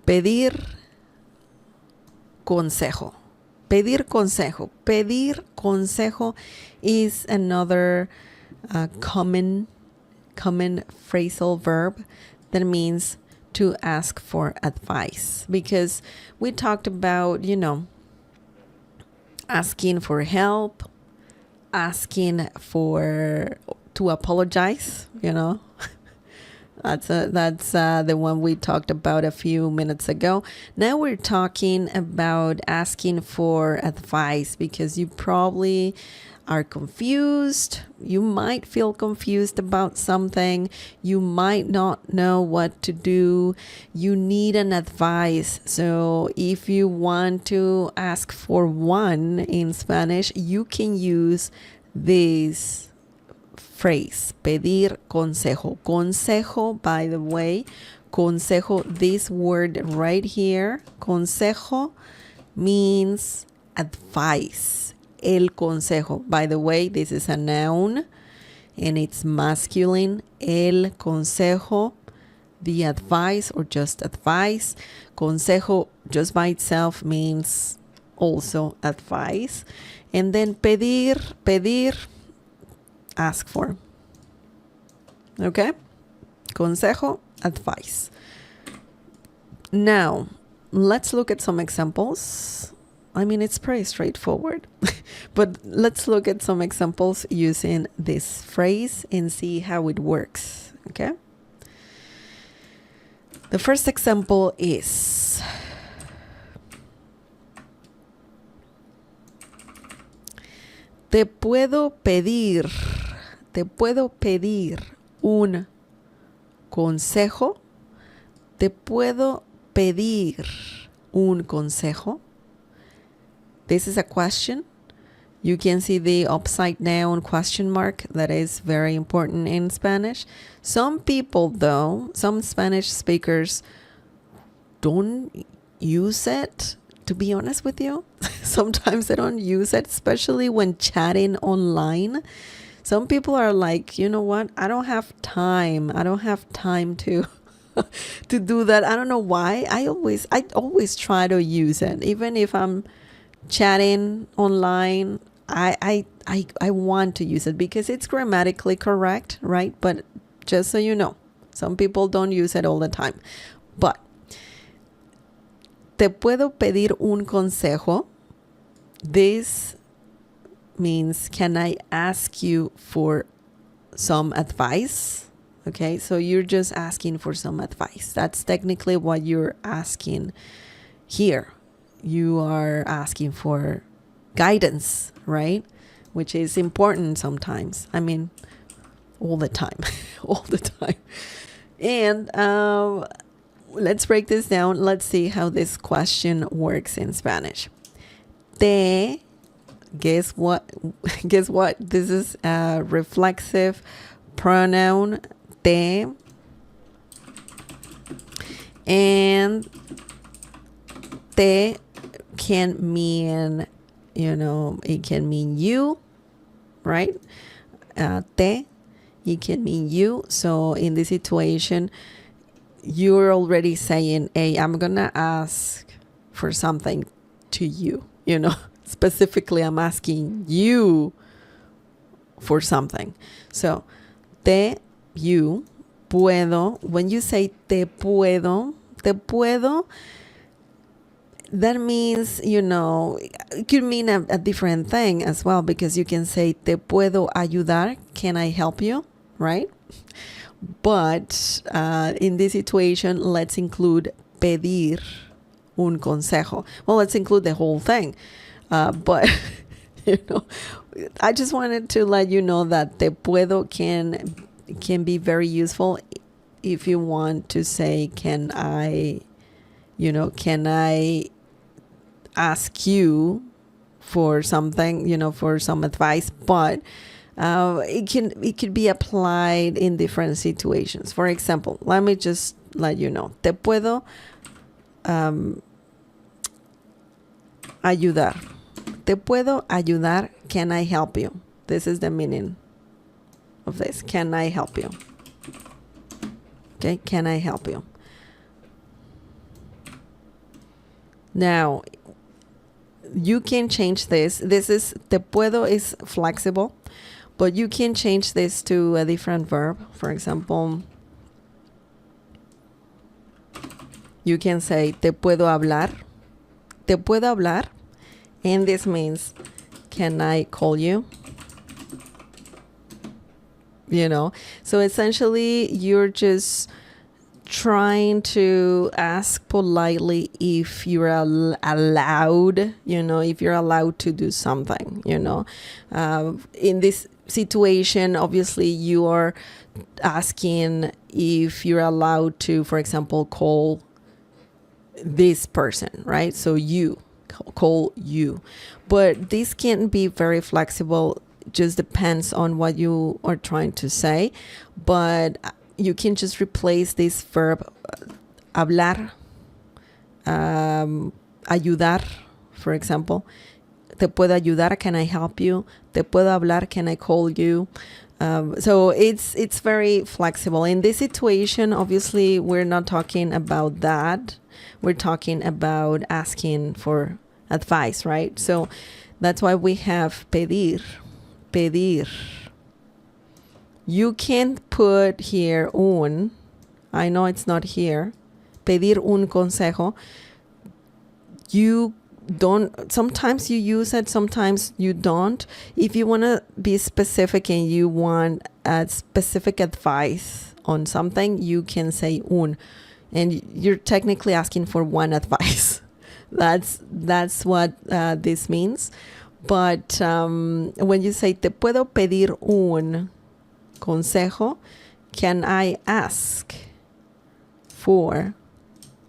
Pedir consejo. Pedir consejo. Pedir consejo is another common phrasal verb that means to ask for advice, because we talked about, asking for help, asking to apologize, That's the one we talked about a few minutes ago. Now we're talking about asking for advice, because you probably are confused. You might feel confused about something. You might not know what to do. You need an advice. So if you want to ask for one in Spanish, you can use this phrase, pedir consejo. Consejo, by the way, consejo, this word right here, consejo, means advice. El consejo, by the way, this is a noun and it's masculine. El consejo, the advice or just advice. Consejo just by itself means also advice. And then pedir, ask for. Okay? Consejo, advice. Now, let's look at some examples. I mean, it's pretty straightforward, but let's look at some examples using this phrase and see how it works. Okay? The first example is, te puedo pedir un consejo. Te puedo pedir un consejo. This is a question. You can see the upside down question mark. That is very important in Spanish. Some people, though, some Spanish speakers don't use it, to be honest with you. Sometimes they don't use it, especially when chatting online. Some people are like, you know what? I don't have time. I don't have time to to do that. I don't know why. I always try to use it, even if I'm chatting online. I want to use it because it's grammatically correct, right? But just so you know, some people don't use it all the time. But te puedo pedir un consejo. This means, can I ask you for some advice? Okay, so you're just asking for some advice. That's technically what you're asking here. You are asking for guidance, right? Which is important sometimes. I mean, all the time, all the time. And let's break this down. Let's see how this question works in Spanish. Guess what? This is a reflexive pronoun, te. And te can mean, it can mean you, right? Te, it can mean you. So in this situation, you're already saying, hey, I'm going to ask for something to you, Specifically, I'm asking you for something. So, you, puedo. When you say te puedo, that means, it could mean a different thing as well, because you can say te puedo ayudar. Can I help you? Right? But in this situation, let's include pedir un consejo. Well, let's include the whole thing. But, I just wanted to let you know that te puedo can be very useful if you want to say, can I ask you for something, for some advice, but it could be applied in different situations. For example, let me just let you know, te puedo ayudar. Te puedo ayudar. Can I help you? This is the meaning of this. Can I help you? Okay, can I help you? Now, you can change this. This is, te puedo is flexible, but you can change this to a different verb. For example, you can say, te puedo hablar. Te puedo hablar. And this means, can I call you? You know, so essentially you're just trying to ask politely if you're allowed, you know, if you're allowed to do something, you know. In this situation, obviously you are asking if you're allowed to, for example, call this person, right? So you call you, but this can be very flexible, just depends on what you are trying to say. But you can just replace this verb, hablar, ayudar, for example. Te puedo ayudar, can I help you? Te puedo hablar, can I call you? So it's very flexible. In this situation, obviously, we're not talking about that. We're talking about asking for advice, right? So that's why we have pedir. Pedir. You can put here un. I know it's not here. Pedir un consejo. You don't, sometimes you use it, sometimes you don't. If you want to be specific and you want a specific advice on something, you can say un. And you're technically asking for one advice. That's what this means. But when you say, te puedo pedir un consejo, can I ask for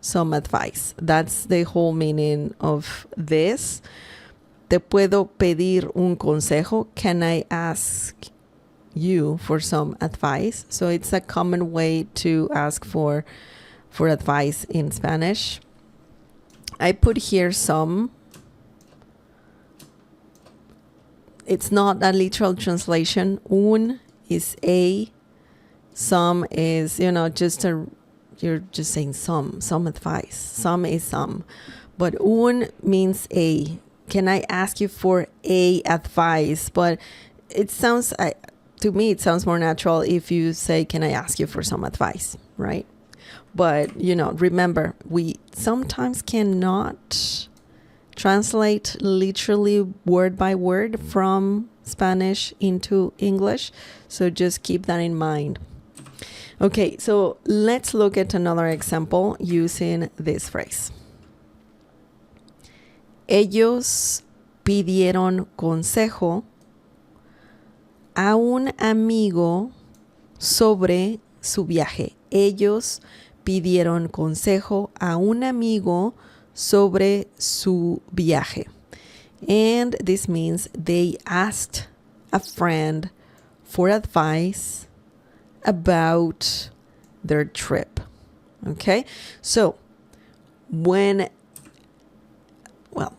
some advice? That's the whole meaning of this. Te puedo pedir un consejo. Can I ask you for some advice? So it's a common way to ask for advice in Spanish. I put here some. It's not a literal translation. Un is a. Some is, you know, you're just saying some advice. Some is some. But un means a. Can I ask you for a advice? But it sounds, to me, it sounds more natural if you say, can I ask you for some advice, right? But, you know, remember, we sometimes cannot translate literally word by word from Spanish into English. So just keep that in mind. Okay, so let's look at another example using this phrase. Ellos pidieron consejo a un amigo sobre su viaje. Ellos pidieron consejo a un amigo sobre su viaje. And this means they asked a friend for advice about their trip. Okay, so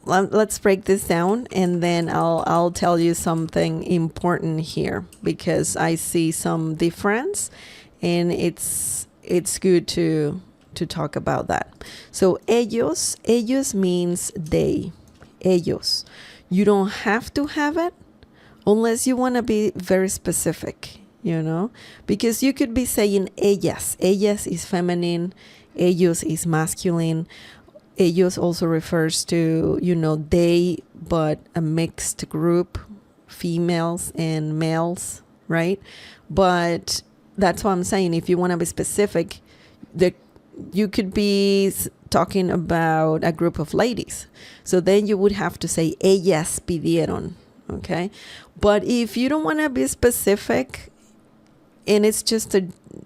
let's break this down, and then I'll tell you something important here, because I see some difference, and it's good to talk about that. So ellos means they. Ellos. You don't have to have it unless you want to be very specific, you know, because you could be saying ellas. Ellas is feminine. Ellos is masculine. Ellos also refers to, you know, they, but a mixed group, females and males, right? But that's what I'm saying. If you want to be specific, you could be talking about a group of ladies. So then you would have to say, ellas pidieron, okay? But if you don't want to be specific, and it's just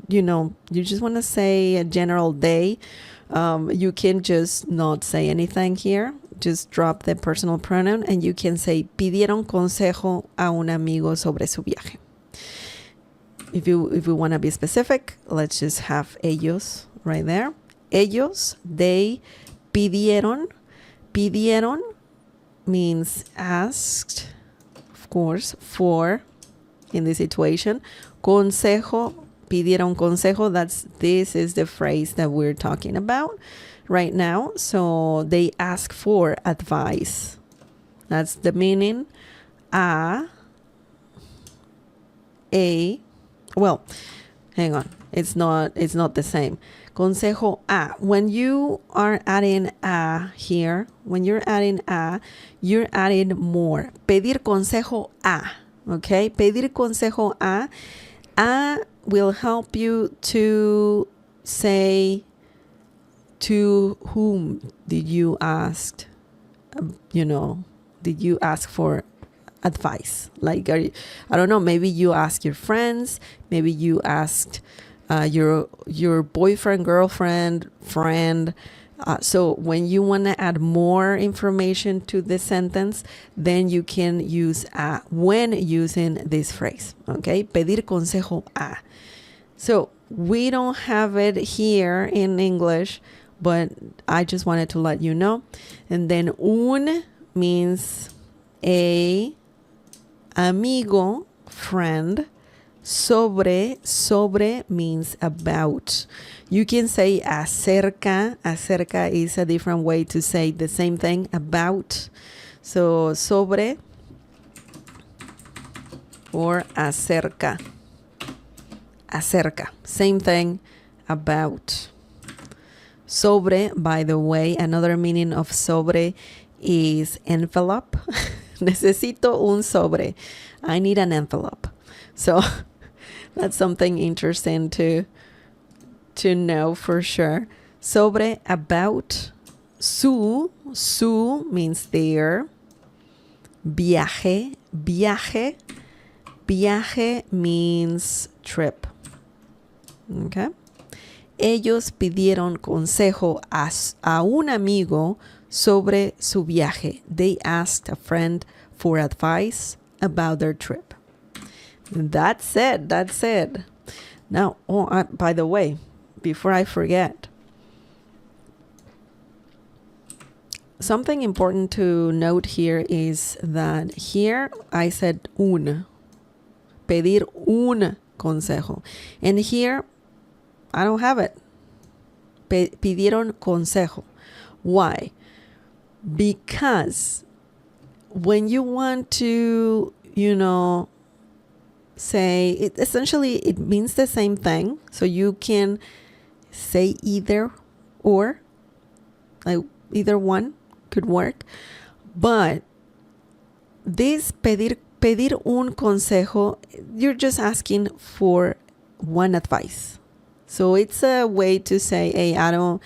you just want to say a general they, you can just not say anything here. Just drop the personal pronoun, and you can say, pidieron consejo a un amigo sobre su viaje. If we want to be specific, let's just have ellos right there. Ellos, they, pidieron. Pidieron means asked, of course, for, in this situation. Consejo, pidieron consejo. This is the phrase that we're talking about right now. So they ask for advice. That's the meaning. Well, hang on. It's not the same. Consejo a. When you are adding a here, you're adding more. Pedir consejo a. Okay? Pedir consejo a. A will help you to say to whom did you ask, did you ask for advice? Like, I don't know, maybe you ask your friends, maybe you asked your boyfriend, girlfriend, friend. So when you want to add more information to the sentence, then you can use a when using this phrase. Okay? Pedir consejo a. So we don't have it here in English, but I just wanted to let you know. And then un means a amigo, friend. Sobre means about. You can say acerca. Acerca is a different way to say the same thing, about. So sobre or acerca. Acerca, same thing, about. Sobre, by the way, another meaning of sobre is envelope. Necesito un sobre. I need an envelope. So that's something interesting to know for sure. Sobre, about. Su means there. Viaje means trip. Okay. Ellos pidieron consejo a un amigo sobre su viaje. They asked a friend for advice about their trip. That's it. Now, by the way, before I forget, something important to note here is that here I said un. Pedir un consejo. And here, I don't have it. Pidieron consejo. Why? Because when you want to, say it, essentially it means the same thing. So you can say either or, like either one could work. But this pedir un consejo, you're just asking for one advice. So it's a way to say, hey, I don't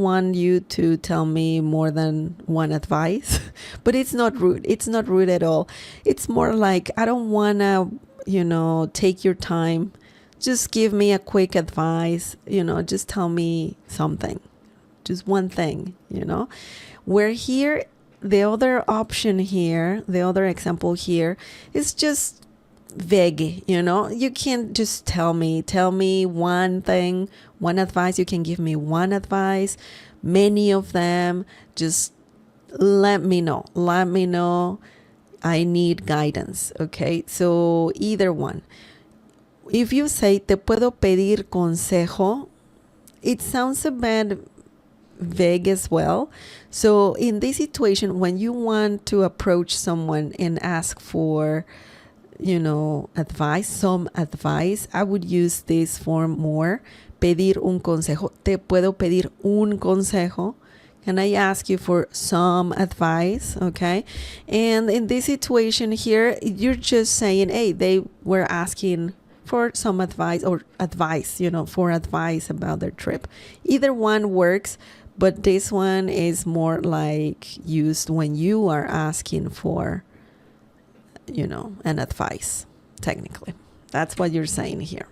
want you to tell me more than one advice. But it's not rude. It's not rude at all. It's more like, I don't want to, take your time. Just give me a quick advice. Just tell me something. Just one thing, Where here, the other option here, the other example here is just vague, you can't just tell me one thing, one advice. You can give me one advice, many of them. Just let me know. I need guidance. Okay, so either one. If you say te puedo pedir consejo, it sounds a bit vague as well. So in this situation, when you want to approach someone and ask for some advice, I would use this form more. Pedir un consejo. Te puedo pedir un consejo. Can I ask you for some advice? Okay. And in this situation here, you're just saying, hey, they were asking for some advice or advice, for advice about their trip. Either one works, but this one is more like used when you are asking for an advice, technically. That's what you're saying here.